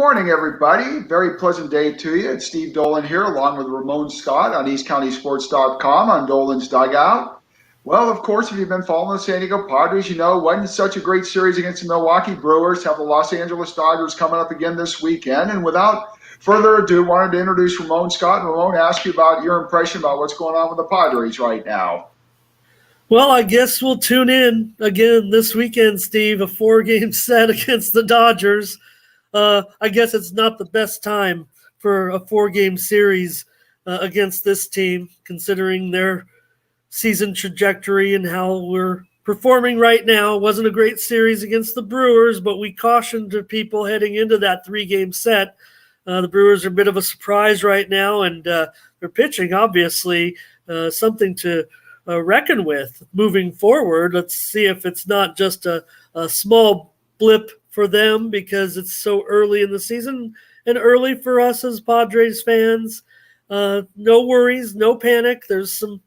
morning, everybody. Very pleasant day to you. It's Steve Dolan here, along with Ramon Scott on EastCountySports.com on Dolan's Dugout. Well, of course, if you've been following the San Diego Padres, you know it wasn't such a great series against the Milwaukee Brewers. Have the Los Angeles Dodgers coming up again this weekend. And without further ado, wanted to introduce Ramon Scott. And Ramon, ask you about your impression about what's going on with the Padres right now. Well, I guess we'll tune in again this weekend, Steve, a 4-game set against the Dodgers. I guess it's not the best time for a 4-game series against this team, considering their season trajectory and how we're performing right now. It wasn't a great series against the Brewers, but we cautioned the people heading into that 3-game set. The Brewers are a bit of a surprise right now, and they're pitching, obviously, something to reckon with moving forward. Let's see if it's not just a small blip for them because it's so early in the season and early for us as Padres fans. No worries, no panic. There's some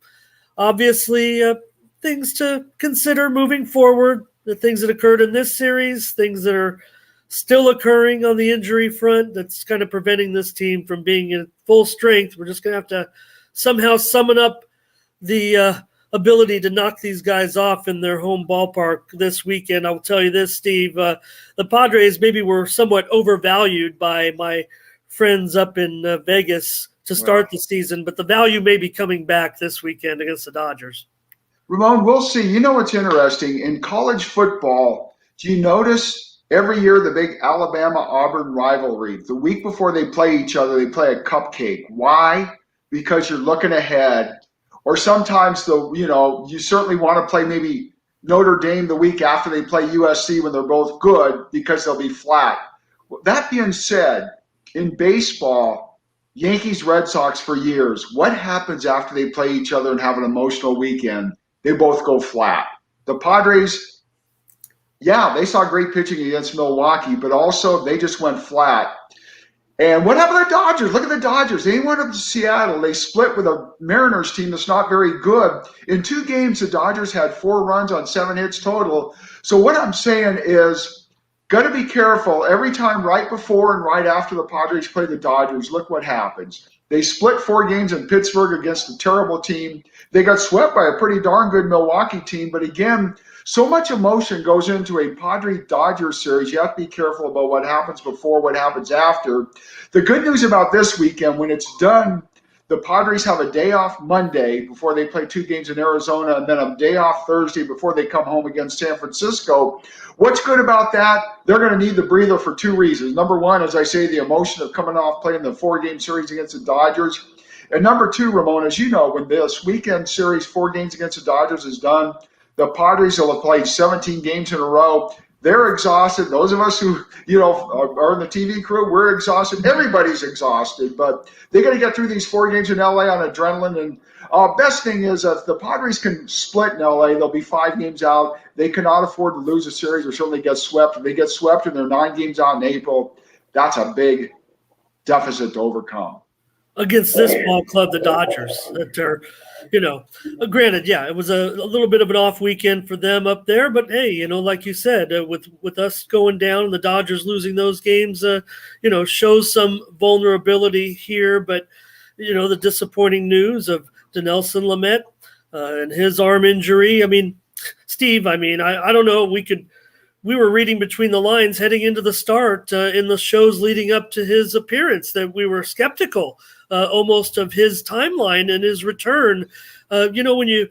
obviously things to consider moving forward, the things that occurred in this series, things that are still occurring on the injury front that's kind of preventing this team from being at full strength. We're just going to have to somehow summon up the ability to knock these guys off in their home ballpark this weekend. I will tell you this, Steve, the Padres maybe were somewhat overvalued by my friends up in Vegas to start the season, but the value may be coming back this weekend against the Dodgers. Ramon, we'll see. You know what's interesting? In college football, do you notice every year the big Alabama-Auburn rivalry, the week before they play each other, they play a cupcake. Why? Because you're looking ahead. Or sometimes, you certainly want to play maybe Notre Dame the week after they play USC when they're both good because they'll be flat. That being said, in baseball, Yankees, Red Sox for years, what happens after they play each other and have an emotional weekend? They both go flat. The Padres, yeah, they saw great pitching against Milwaukee, but also they just went flat. And what happened to the Dodgers? Look at the Dodgers. They went up to Seattle. They split with a Mariners team that's not very good. In 2 games, the Dodgers had 4 runs on 7 hits total. So what I'm saying is, got to be careful. Every time right before and right after the Padres play the Dodgers, look what happens. They split 4 games in Pittsburgh against a terrible team. They got swept by a pretty darn good Milwaukee team. But again, so much emotion goes into a Padres-Dodgers series. You have to be careful about what happens before, what happens after. The good news about this weekend, when it's done, the Padres have a day off Monday before they play 2 games in Arizona, and then a day off Thursday before they come home against San Francisco. What's good about that? They're going to need the breather for 2 reasons. Number one, as I say, the emotion of coming off playing the 4-game series against the Dodgers. And number 2, Ramon, as you know, when this weekend series, 4 games against the Dodgers is done, the Padres will have played 17 games in a row. They're exhausted. Those of us who, are in the TV crew, we're exhausted. Everybody's exhausted. But they got to get through these 4 games in L.A. on adrenaline. And best thing is if the Padres can split in L.A., they'll be 5 games out. They cannot afford to lose a series or certainly get swept. If they get swept and they're 9 games out in April, that's a big deficit to overcome. Against this ball club, the Dodgers, that are, granted, yeah, it was a little bit of an off weekend for them up there, but hey, like you said, with us going down and the Dodgers losing those games, shows some vulnerability here. But the disappointing news of Dinelson Lamet and his arm injury. I mean, Steve, I don't know. We were reading between the lines heading into the start in the shows leading up to his appearance that we were skeptical almost of his timeline and his return. When you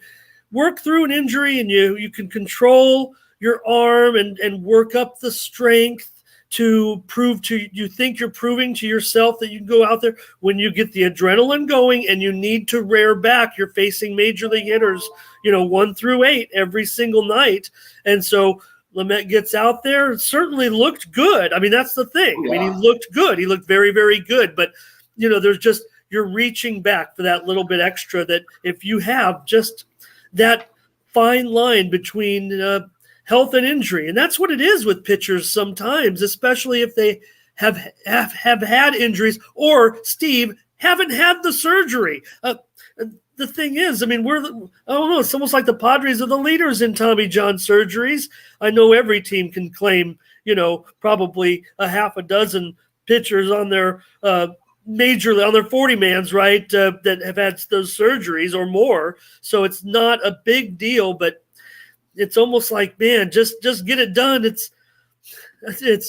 work through an injury and you can control your arm and work up the strength to prove you think you're proving to yourself that you can go out there when you get the adrenaline going and you need to rear back. You're facing major league hitters, 1 through 8 every single night. And so Lamet gets out there, certainly looked good. I mean, that's the thing. Yeah. I mean, he looked good. He looked very, very good. But, there's just – you're reaching back for that little bit extra that if you have just that fine line between health and injury. And that's what it is with pitchers sometimes, especially if they have had injuries or, Steve, haven't had the surgery. The thing is, I mean, I don't know, it's almost like the Padres are the leaders in Tommy John surgeries. I know every team can claim, probably a half a dozen pitchers on their majorly on their 40-mans, right, that have had those surgeries or more. So it's not a big deal, but it's almost like, man, just get it done. It's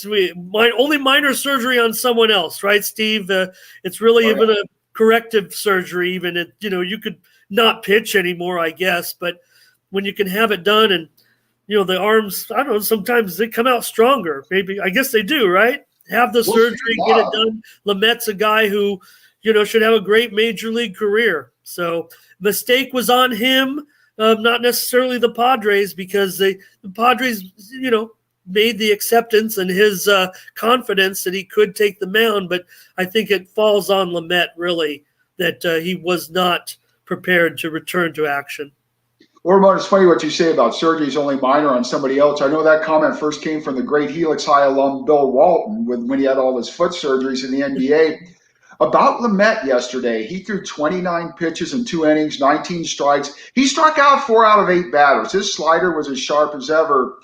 only minor surgery on someone else, right, Steve? It's really even a corrective surgery. Even you could not pitch anymore, I guess. But when you can have it done, and the arms, I don't know, sometimes they come out stronger. Maybe I guess they do, right? Have the surgery, get it done. Lamet's a guy who should have a great major league career. So mistake was on him, not necessarily the Padres, because the Padres, made the acceptance and his confidence that he could take the mound. But I think it falls on Lamet, really, that he was not prepared to return to action. Well, Ramon, it's funny what you say about surgery is only minor on somebody else. I know that comment first came from the great Helix High alum Bill Walton when he had all his foot surgeries in the NBA. About Lamet yesterday, he threw 29 pitches in 2 innings, 19 strikes. He struck out 4 out of 8 batters. His slider was as sharp as ever.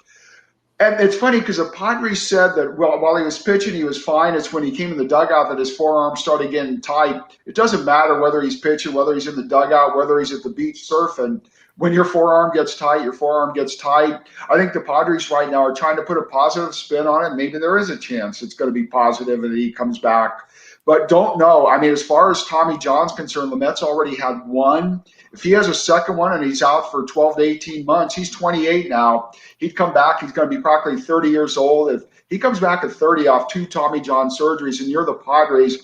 And it's funny because the Padres said that while he was pitching, he was fine. It's when he came in the dugout that his forearm started getting tight. It doesn't matter whether he's pitching, whether he's in the dugout, whether he's at the beach surfing. When your forearm gets tight, your forearm gets tight. I think the Padres right now are trying to put a positive spin on it. Maybe there is a chance it's going to be positive and he comes back. But don't know. I mean, as far as Tommy John's concerned, Lamet's already had one. If he has a second one and he's out for 12 to 18 months, he's 28 now. He'd come back. He's going to be practically 30 years old. If he comes back at 30 off 2 Tommy John surgeries and you're the Padres,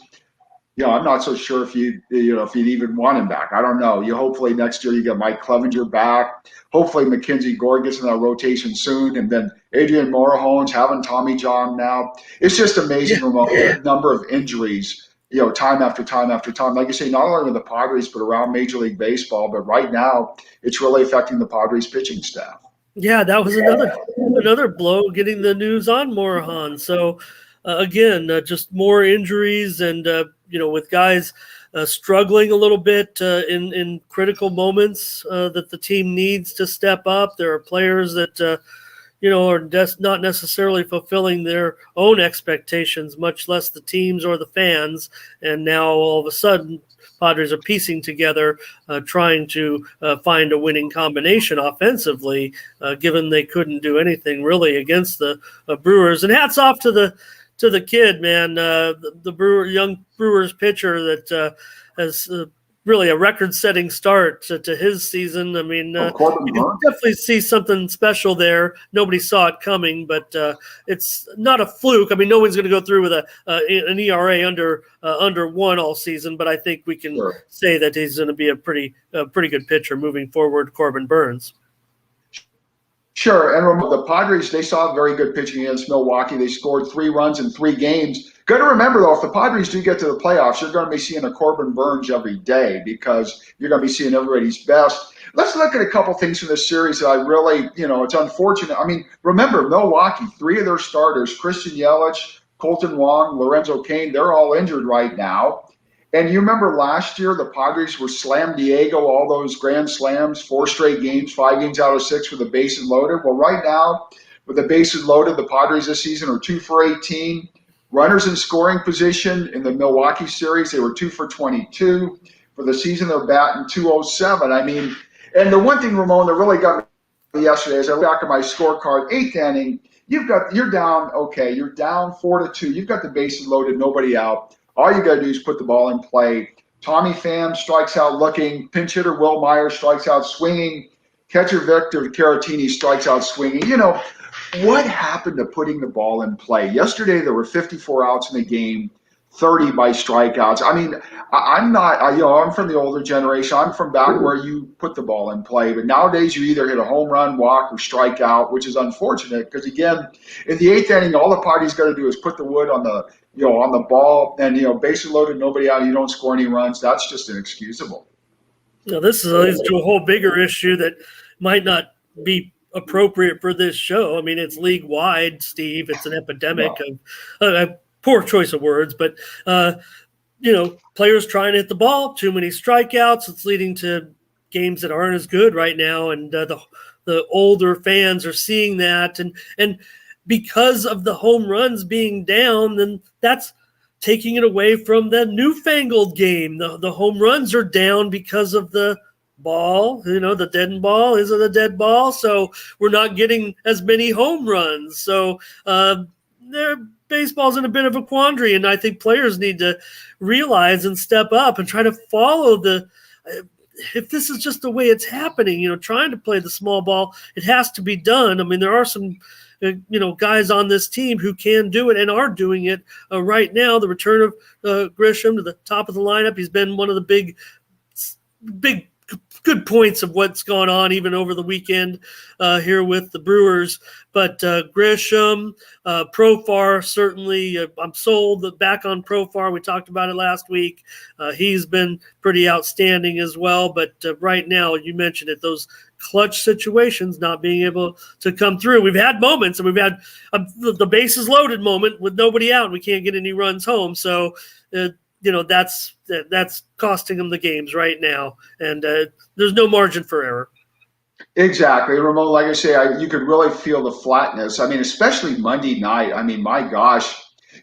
I'm not so sure if you'd even want him back. I don't know. Hopefully next year you get Mike Clevenger back. Hopefully Mackenzie Gore gets in that rotation soon, and then Adrian Morejones having Tommy John now. It's just amazing, the number of injuries, time after time after time. Like you say, not only with the Padres but around Major League Baseball. But right now, it's really affecting the Padres pitching staff. Yeah, that was another blow, getting the news on Morejon. So again, just more injuries, and with guys struggling a little bit in critical moments that the team needs to step up. There are players that are not necessarily fulfilling their own expectations, much less the teams or the fans. And now all of a sudden, Padres are piecing together, trying to find a winning combination offensively, given they couldn't do anything really against the Brewers. And hats off to the kid, man, the young Brewers pitcher that has really a record-setting start to his season. I mean, you can definitely see something special there. Nobody saw it coming, but it's not a fluke. I mean, no one's going to go through with an ERA under 1 all season, but I think we can say that he's going to be a pretty good pitcher moving forward, Corbin Burns. Sure, and remember, the Padres, they saw very good pitching against Milwaukee. They scored 3 runs in 3 games. Got to remember, though, if the Padres do get to the playoffs, you're going to be seeing a Corbin Burns every day because you're going to be seeing everybody's best. Let's look at a couple things from this series that I really, it's unfortunate. I mean, remember, Milwaukee, 3 of their starters, Christian Yelich, Colton Wong, Lorenzo Cain, they're all injured right now. And you remember last year, the Padres were slam Diego, all those grand slams, 4 straight games, 5 games out of 6 with the bases loaded. Well, right now, with the bases loaded, the Padres this season are 2 for 18. Runners in scoring position in the Milwaukee series, they were 2 for 22. For the season, they're batting .207. I mean, and the one thing, Ramon, that really got me yesterday is I look back at my scorecard, 8th inning, you're down 4-2. You've got the bases loaded, nobody out. All you got to do is put the ball in play. Tommy Pham strikes out looking. Pinch hitter Will Myers strikes out swinging. Catcher Victor Caratini strikes out swinging. What happened to putting the ball in play? Yesterday, there were 54 outs in the game, 30 by strikeouts. I mean, I'm not, I'm from the older generation. I'm from back where you put the ball in play. But nowadays, you either hit a home run, walk, or strike out, which is unfortunate because, again, in the 8th inning, all the party's got to do is put the wood on the on the ball, and bases loaded, nobody out, you don't score any runs. That's just inexcusable. Now, this leads to a whole bigger issue that might not be appropriate for this show. I mean, it's league wide, Steve. It's an epidemic of poor choice of words, but players trying to hit the ball, too many strikeouts. It's leading to games that aren't as good right now, and the older fans are seeing that, and because of the home runs being down, then that's taking it away from the newfangled game. The home runs are down because of the ball, the dead ball isn't a dead ball. So we're not getting as many home runs. So baseball's in a bit of a quandary. And I think players need to realize and step up and try to follow if this is just the way it's happening, trying to play the small ball, it has to be done. I mean, there are some guys on this team who can do it and are doing it right now. The return of Grisham to the top of the lineup, he's been one of the big good points of what's gone on even over the weekend here with the Brewers. But Grisham, Profar, certainly I'm sold back on Profar. We talked about it last week. He's been pretty outstanding as well. But right now, you mentioned it, those clutch situations not being able to come through. We've had moments, and we've had the bases loaded moment with nobody out. We can't get any runs home. So, that's costing them the games right now. And there's no margin for error. Exactly, Ramon. Like I say, you could really feel the flatness. I mean, especially Monday night. I mean, my gosh,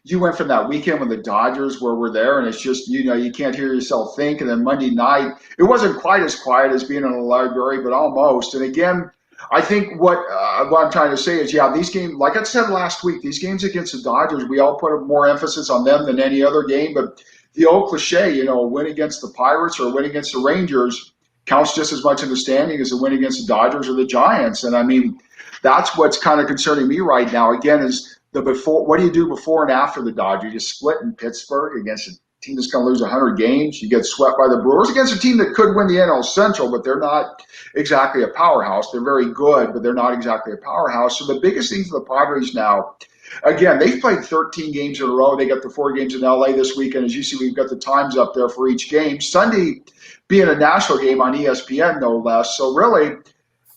you went from that weekend with the Dodgers where we're there, and it's just you can't hear yourself think. And then Monday night, it wasn't quite as quiet as being in a library, but almost. And again, I think what I'm trying to say is, these games, like I said last week, these games against the Dodgers, we all put more emphasis on them than any other game. But the old cliche, a win against the Pirates or a win against the Rangers counts just as much in the standing as a win against the Dodgers or the Giants. And I mean, that's what's kind of concerning me right now. Again, is the before. What do you do before and after the Dodgers? You just split in Pittsburgh against a team that's going to lose 100 games. You get swept by the Brewers against a team that could win the NL Central, but they're not exactly a powerhouse. They're very good, but they're not exactly a powerhouse. So the biggest thing for the Padres now, again, they've played 13 games in a row. They got the 4 games in LA this weekend. As you see, we've got the times up there for each game. Sunday being a national game on ESPN, no less. So really,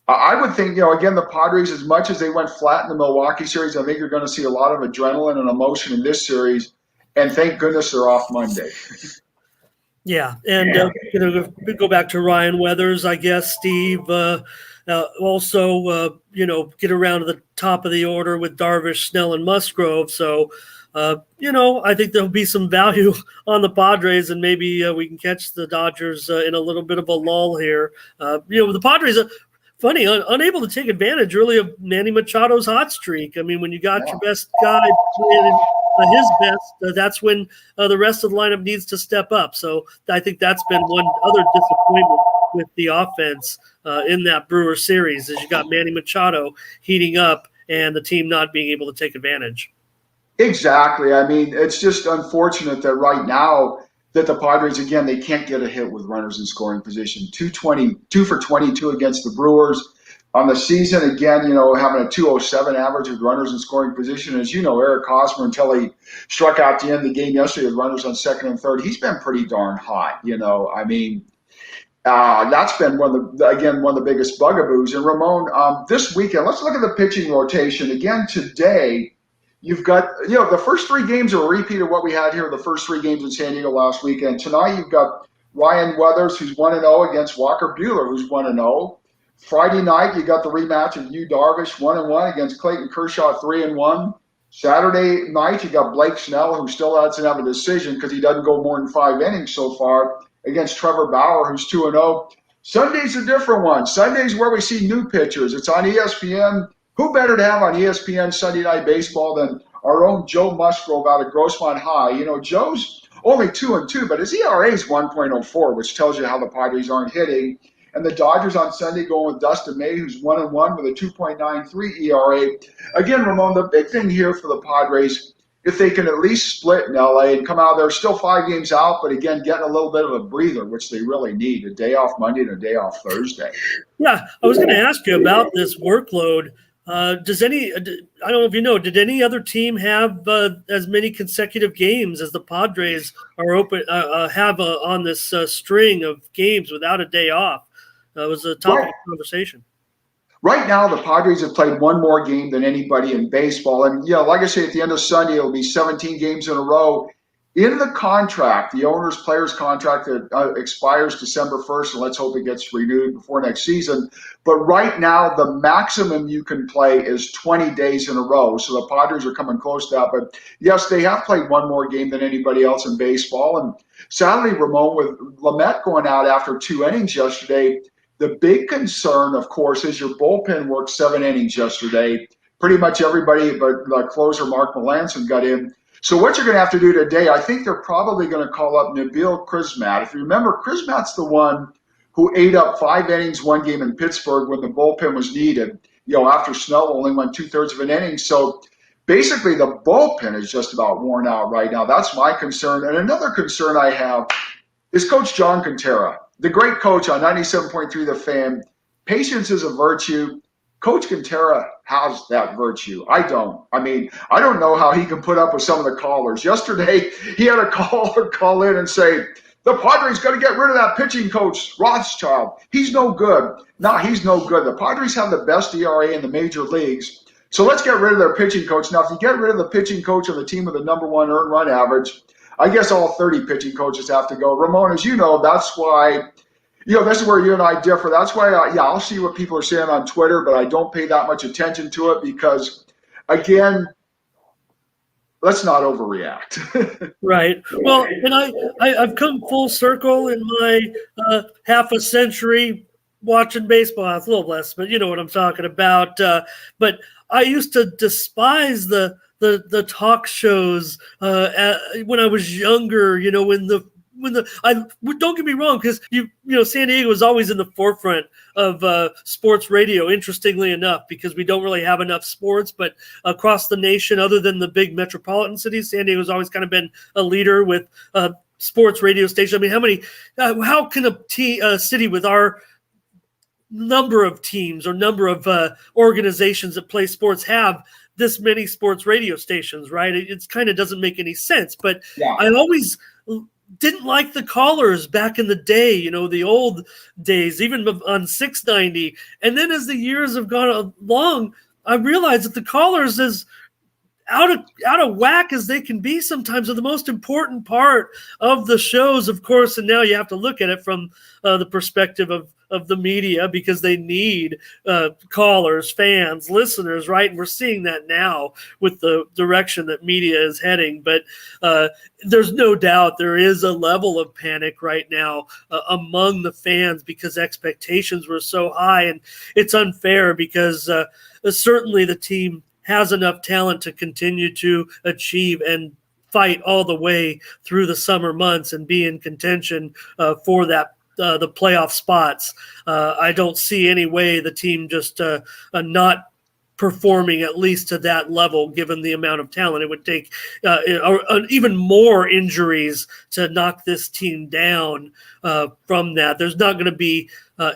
I would think, again, the Padres, as much as they went flat in the Milwaukee series, I think you're going to see a lot of adrenaline and emotion in this series. And thank goodness they're off Monday. Yeah, and we go back to Ryan Weathers, I guess, Steve. Also, get around to the top of the order with Darvish, Snell, and Musgrove. So, I think there'll be some value on the Padres, and maybe we can catch the Dodgers in a little bit of a lull here. The Padres are funny, unable to take advantage really of Manny Machado's hot streak. I mean, when you got your best guy playing his best, that's when the rest of the lineup needs to step up. So I think that's been one other disappointment with the offense in that Brewer series, is you got Manny Machado heating up and the team not being able to take advantage. Exactly. I mean, it's just unfortunate that right now that the Padres, again, they can't get a hit with runners in scoring position. 2 for 22 against the Brewers. On the season, again, having a 207 average with runners in scoring position. As you know, Eric Hosmer, until he struck out the end of the game yesterday with runners on second and third, he's been pretty darn hot. I mean, that's been one of the biggest bugaboos. And Ramon, this weekend, let's look at the pitching rotation. Again, today, you've got, the first 3 games are a repeat of what we had here, the first 3 games in San Diego last weekend. Tonight, you've got Ryan Weathers, who's 1-0 against Walker Buehler, who's 1-0. Friday night, you got the rematch of Yu Darvish, 1-1 against Clayton Kershaw, 3-1. Saturday night, you got Blake Snell, who still doesn't have a decision because he doesn't go more than 5 innings so far, against Trevor Bauer, who's 2-0. Sunday's a different one. Sunday's where we see new pitchers. It's on ESPN. Who better to have on ESPN Sunday Night Baseball than our own Joe Musgrove out of Grossmont High? Joe's only 2-2, but his ERA is 1.04, which tells you how the Padres aren't hitting. And the Dodgers on Sunday going with Dustin May, who's 1-1 with a 2.93 ERA. Again, Ramon, the big thing here for the Padres, if they can at least split in LA and come out there, still 5 games out, but again, getting a little bit of a breather, which they really need, a day off Monday and a day off Thursday. Yeah, I was going to ask you about this workload. I don't know if you know, did any other team have as many consecutive games as the Padres are have on this string of games without a day off? It was a topic of conversation. Right now, the Padres have played 1 more game than anybody in baseball. And, like I say, at the end of Sunday, it'll be 17 games in a row. in the contract, the owner's player's contract that expires December 1st, and let's hope it gets renewed before next season. But right now, the maximum you can play is 20 days in a row. So the Padres are coming close to that. But yes, they have played one more game than anybody else in baseball. And sadly, Ramon, with Lamet going out after 2 innings yesterday, the big concern, of course, is your bullpen worked 7 innings yesterday. Pretty much everybody but the closer Mark Melanson got in. So what you're going to have to do today, I think they're probably going to call up Nabil Crismatt. If you remember, Crismatt's the one who ate up 5 innings one game in Pittsburgh when the bullpen was needed. After Snell only went 2/3 of an inning. So basically the bullpen is just about worn out right now. That's my concern. And another concern I have is Coach John Quintera, the great coach on 97.3 The Fan. Patience is a virtue. Coach Quintera has that virtue. I don't. I don't know how he can put up with some of the callers. Yesterday, he had a caller call in and say, the Padres got to get rid of that pitching coach, Rothschild. He's no good. No, he's no good. The Padres have the best ERA in the major leagues. So let's get rid of their pitching coach. Now, if you get rid of the pitching coach on the team with the #1 earned run average, I guess all 30 pitching coaches have to go. Ramon, as you know, that's why – this is where you and I differ. That's why, I'll see what people are saying on Twitter, but I don't pay that much attention to it because, again, let's not overreact. Right. Well, and I've come full circle in my half a century watching baseball. It's a little less, but you know what I'm talking about. But I used to despise the talk shows when I was younger. Don't get me wrong, because San Diego is always in the forefront of sports radio, interestingly enough, because we don't really have enough sports, but across the nation, other than the big metropolitan cities, San Diego's always kind of been a leader with sports radio station. How can a city with our number of teams or number of organizations that play sports have this many sports radio stations, right? It kind of doesn't make any sense, but yeah. I always didn't like the callers back in the day, the old days, even on 690. And then as the years have gone along, I realized that the callers, as out of whack as they can be sometimes, are the most important part of the shows, of course. And now you have to look at it from the perspective of the media, because they need callers, fans, listeners, right? And we're seeing that now with the direction that media is heading. But there's no doubt there is a level of panic right now among the fans because expectations were so high. And it's unfair because certainly the team has enough talent to continue to achieve and fight all the way through the summer months and be in contention for that the playoff spots. I don't see any way the team just not performing at least to that level, given the amount of talent. It would take even more injuries to knock this team down from that. There's not going to be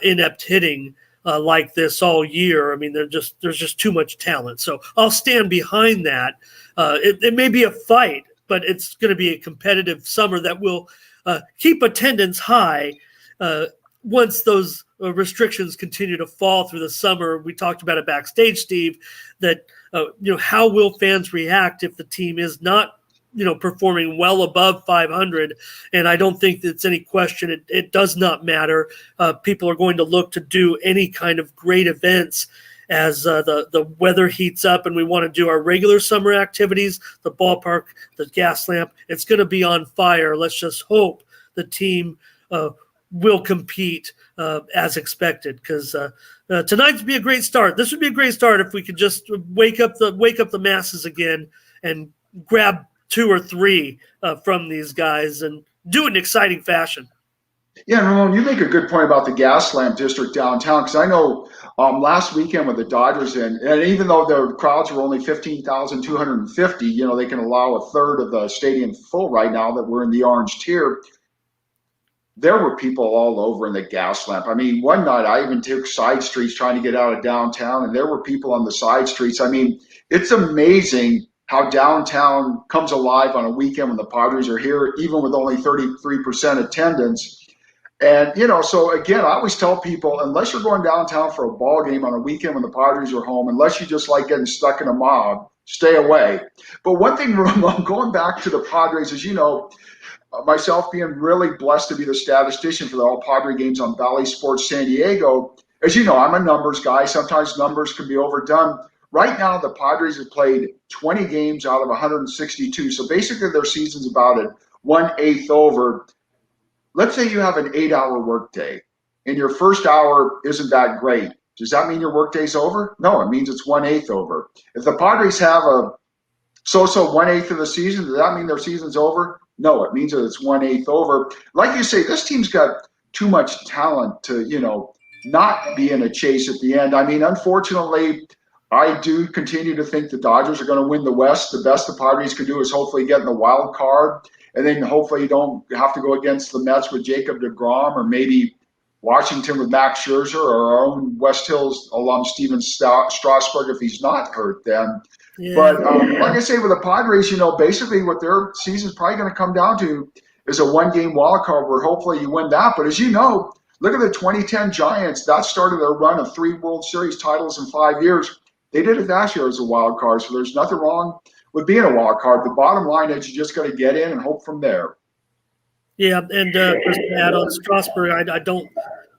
inept hitting like this all year. There's just too much talent. So I'll stand behind that. It may be a fight, but it's going to be a competitive summer that will keep attendance high. Once those restrictions continue to fall through the summer. We talked about it backstage, Steve, that, how will fans react if the team is not, performing well above 500? And I don't think it's any question. It does not matter. People are going to look to do any kind of great events as the weather heats up and we want to do our regular summer activities, the ballpark, the gas lamp. It's going to be on fire. Let's just hope the team will compete as expected, because tonight'd be a great start. This would be a great start if we could just wake up the masses again and grab 2 or 3 from these guys and do it in exciting fashion. Yeah, Ramon, you make a good point about the gas lamp district downtown, because I know last weekend with the Dodgers and even though the crowds were only 15,250, they can allow a third of the stadium full right now that we're in the orange tier. There were people all over in the gas lamp. One night I even took side streets trying to get out of downtown, and there were people on the side streets. It's amazing how downtown comes alive on a weekend when the Padres are here, even with only 33% attendance. And, so again, I always tell people, unless you're going downtown for a ball game on a weekend when the Padres are home, unless you just like getting stuck in a mob, stay away. But one thing, Ramon, going back to the Padres, as you know, myself being really blessed to be the statistician for the All Padre games on Valley Sports San Diego. As you know, I'm a numbers guy. Sometimes numbers can be overdone. Right now, the Padres have played 20 games out of 162. So basically, their season's about at 1/8 over. Let's say you have an 8-hour workday, and your first hour isn't that great. Does that mean your workday's over? No, it means it's 1/8 over. If the Padres have a so 1/8 of the season, does that mean their season's over? No, it means that it's 1/8 over. Like you say, this team's got too much talent to, not be in a chase at the end. I mean, unfortunately, I do continue to think the Dodgers are going to win the West. The best the Padres could do is hopefully get in the wild card, and then hopefully you don't have to go against the Mets with Jacob deGrom, or maybe Washington with Max Scherzer, or our own West Hills alum Steven Strasburg if he's not hurt then. Yeah. But like I say, with the Padres, basically what their season's probably going to come down to is a one-game wild card where hopefully you win that. But as you know, look at the 2010 Giants. That started their run of 3 World Series titles in 5 years. They did it last year as a wild card, so there's nothing wrong with being a wild card. The bottom line is you just got to get in and hope from there. Yeah, and just to add on Strasburg,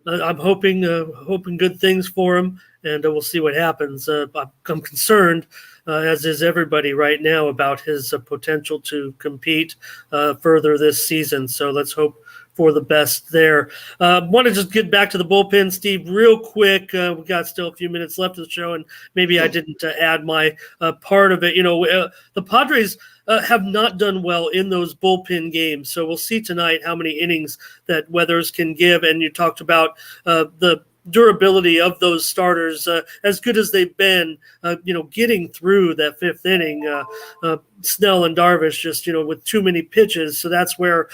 I'm hoping good things for him, and we'll see what happens. I'm concerned, as is everybody right now, about his potential to compete further this season. So let's hope for the best there. Want to just get back to the bullpen, Steve, real quick. We got still a few minutes left of the show, and maybe I didn't add my part of it. The Padres have not done well in those bullpen games, so we'll see tonight how many innings that Weathers can give. And you talked about the durability of those starters, as good as they've been, getting through that 5th inning. Snell and Darvish just, with too many pitches, so that's where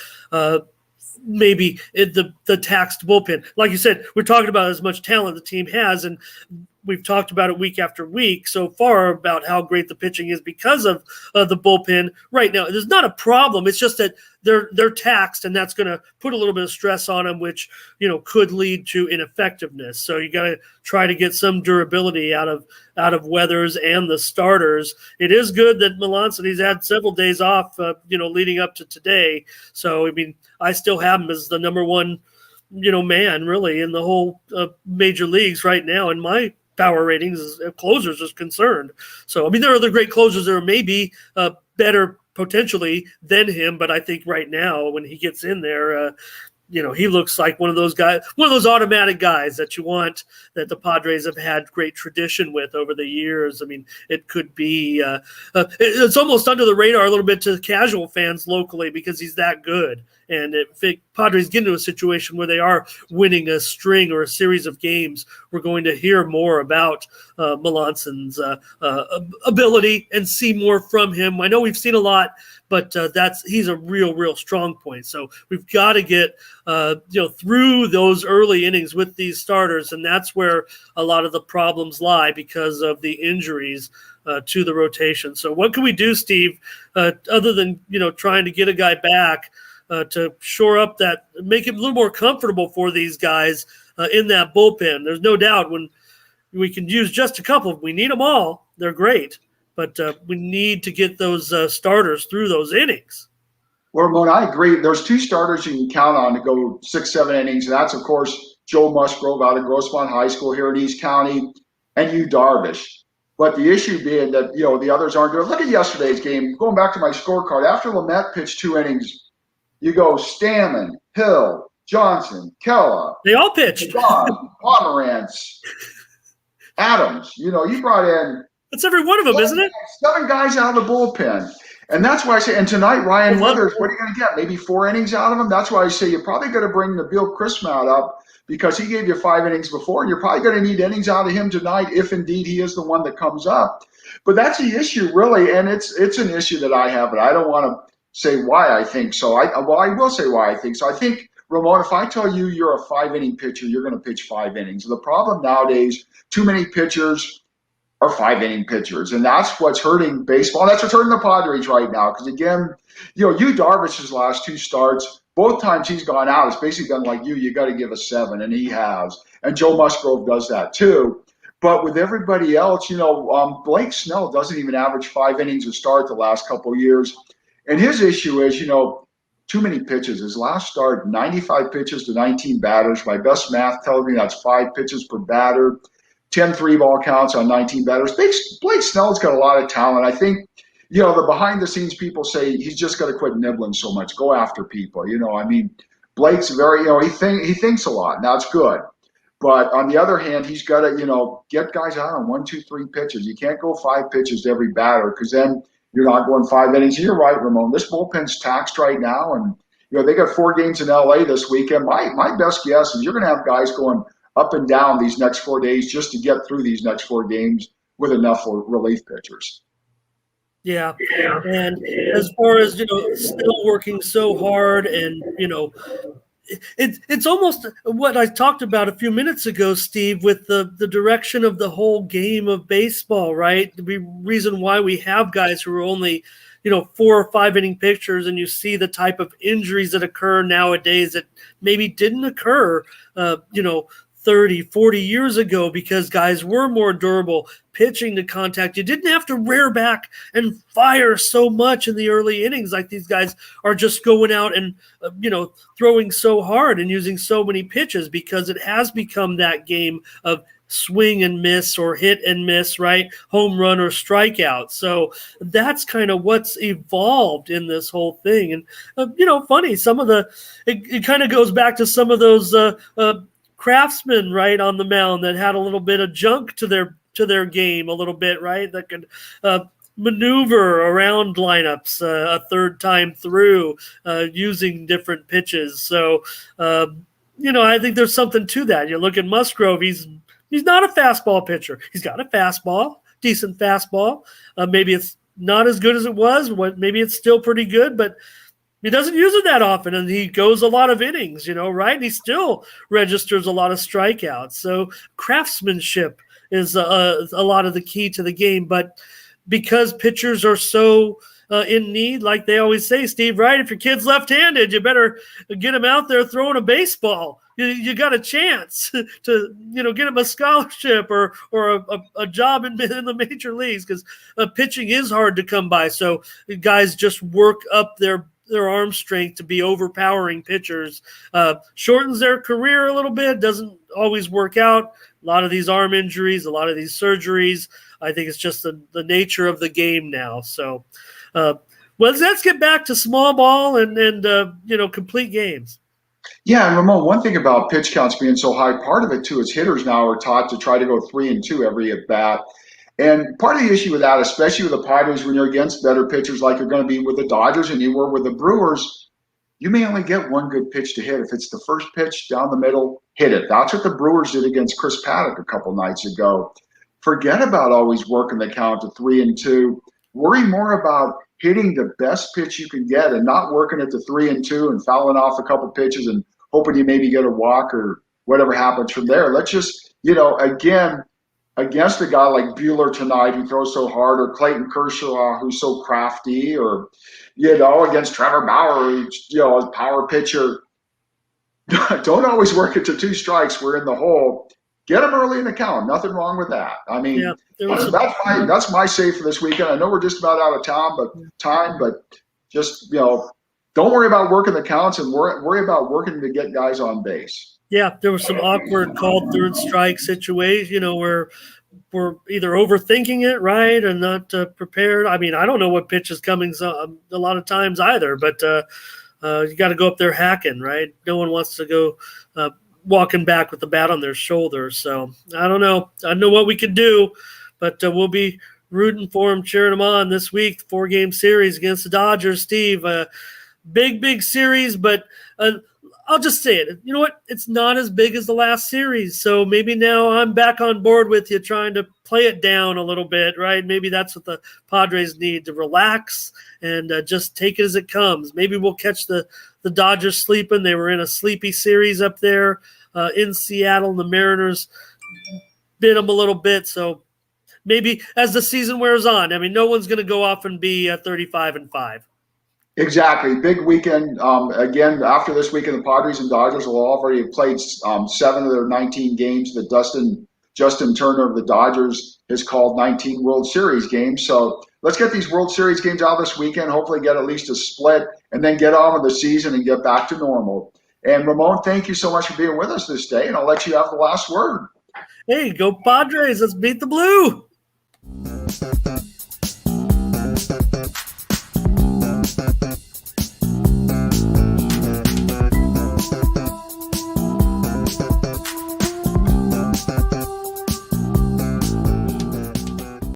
maybe the taxed bullpen. Like you said, we're talking about as much talent the team has, and we've talked about it week after week so far about how great the pitching is because of the bullpen right now. There's not a problem. It's just that they're taxed, and that's going to put a little bit of stress on them, which could lead to ineffectiveness. So you got to try to get some durability out of Weathers and the starters. It is good that Melancon, he's had several days off, leading up to today. So I mean, I still have him as the number one, man really in the whole major leagues right now in my power ratings as closers is concerned. So I mean, there are other great closers that are maybe better potentially than him, but I think right now when he gets in there, he looks like one of those guys, one of those automatic guys that you want, that the Padres have had great tradition with over the years. I mean, it could be it's almost under the radar a little bit to casual fans locally because he's that good. And if Padres get into a situation where they are winning a string or a series of games, we're going to hear more about Melancon's ability and see more from him. I know we've seen a lot, but he's a real strong point. So we've got to get through those early innings with these starters, and that's where a lot of the problems lie because of the injuries to the rotation. So what can we do, Steve, other than trying to get a guy back to shore up that, make it a little more comfortable for these guys in that bullpen? There's no doubt when we can use just a couple, we need them all. They're great, but we need to get those starters through those innings. Well, Ramon, I agree. There's 2 starters you can count on to go 6-7 innings, and that's, of course, Joe Musgrove out of Grossmont High School here in East County, and Yu Darvish. But the issue being that, the others aren't doing. Look at yesterday's game. Going back to my scorecard, after Lamet pitched 2 innings, you go Stammen, Hill, Johnson, Kella. They all pitched. John, Pomerantz, Adams. You brought in. That's every one of them, isn't it? 7 guys out of the bullpen. And that's why I say, and tonight, Ryan Weathers, what are you going to get? Maybe 4 innings out of him? That's why I say you're probably going to bring Nabil Christmas up because he gave you 5 innings before. And you're probably going to need innings out of him tonight if indeed he is the one that comes up. But that's the issue, really. And it's an issue that I have, but I don't want to say why I think so. I will say why I think so. I think, Ramon, if I tell you you're a 5-inning pitcher, you're going to pitch 5 innings. The problem nowadays, too many pitchers are 5-inning pitchers, and that's what's hurting baseball. That's what's hurting the Padres right now. Because again, Yu Darvish's last 2 starts, both times he's gone out, it's basically been like you got to give a 7, and he has. And Joe Musgrove does that too. But with everybody else, Blake Snell doesn't even average 5 innings a start the last couple of years. And his issue is, too many pitches. His last start, 95 pitches to 19 batters. My best math tells me that's 5 pitches per batter, 10 3-ball counts on 19 batters. Blake Snell's got a lot of talent. I think, the behind-the-scenes people say he's just got to quit nibbling so much, go after people. Blake's very, he thinks a lot, and that's good. But on the other hand, he's got to, get guys out on 1, 2, 3 pitches. You can't go 5 pitches to every batter because then you're not going 5 innings. And you're right, Ramon. This bullpen's taxed right now, and they got 4 games in LA this weekend. My best guess is you're going to have guys going up and down these next 4 days just to get through these next 4 games with enough relief pitchers. Yeah. And as far as, still working so hard and, it's almost what I talked about a few minutes ago, Steve, with the direction of the whole game of baseball, right? The reason why we have guys who are only, 4 or 5 inning pitchers, and you see the type of injuries that occur nowadays that maybe didn't occur, 30, 40 years ago because guys were more durable, pitching to contact. You didn't have to rear back and fire so much in the early innings like these guys are just going out and, throwing so hard and using so many pitches because it has become that game of swing and miss or hit and miss, right? Home run or strikeout. So that's kind of what's evolved in this whole thing. And, funny, it kind of goes back to some of those craftsmen, right, on the mound that had a little bit of junk to their game a little bit, right, that could maneuver around lineups a third time through using different pitches. So, I think there's something to that. You look at Musgrove, he's not a fastball pitcher. He's got a fastball, decent fastball. Maybe it's not as good as it was. Maybe it's still pretty good, but he doesn't use it that often, and he goes a lot of innings, right? And he still registers a lot of strikeouts. So craftsmanship is a lot of the key to the game. But because pitchers are so in need, like they always say, Steve, right? If your kid's left-handed, you better get him out there throwing a baseball. You got a chance to, get him a scholarship or a job in the major leagues because pitching is hard to come by. So guys just work up their arm strength to be overpowering pitchers, shortens their career a little bit, doesn't always work out. A lot of these arm injuries, a lot of these surgeries, I think it's just the nature of the game now. So, let's get back to small ball and complete games. Yeah, and Ramon, one thing about pitch counts being so high, part of it too is hitters now are taught to try to go 3 and 2 every at bat. And part of the issue with that, especially with the Padres, when you're against better pitchers like you're going to be with the Dodgers and you were with the Brewers, you may only get one good pitch to hit. If it's the first pitch down the middle, hit it. That's what the Brewers did against Chris Paddock a couple nights ago. Forget about always working the count to 3 and 2. Worry more about hitting the best pitch you can get and not working it to 3 and 2 and fouling off a couple pitches and hoping you maybe get a walk or whatever happens from there. Let's just, again, against a guy like Buehler tonight who throws so hard, or Clayton Kershaw who's so crafty, or, against Trevor Bauer who's, a power pitcher, don't always work it to 2 strikes. We're in the hole. Get them early in the count. Nothing wrong with that. I mean, that's my save for this weekend. I know we're just about out of time, but just, don't worry about working the counts and worry about working to get guys on base. Yeah, there was some awkward called third strike situation, where we're either overthinking it, right, and not prepared. I mean, I don't know what pitch is coming a lot of times either, but you got to go up there hacking, right? No one wants to go walking back with the bat on their shoulder. So I don't know. I don't know what we could do, but we'll be rooting for them, cheering them on this week, 4-game series against the Dodgers. Steve, big series, but I'll just say it. You know what? It's not as big as the last series. So maybe now I'm back on board with you, trying to play it down a little bit, right? Maybe that's what the Padres need, to relax and just take it as it comes. Maybe we'll catch the Dodgers sleeping. They were in a sleepy series up there in Seattle, and the Mariners bit them a little bit. So maybe as the season wears on, I mean, no one's going to go off and be 35-5. Exactly. Big weekend. Again, after this weekend, the Padres and Dodgers will already have played 7 of their 19 games that Dustin Justin Turner of the Dodgers has called 19 World Series games. So let's get these World Series games out this weekend, hopefully get at least a split, and then get on with the season and get back to normal. And Ramon, thank you so much for being with us this day, and I'll let you have the last word. Hey, go Padres. Let's beat the blue.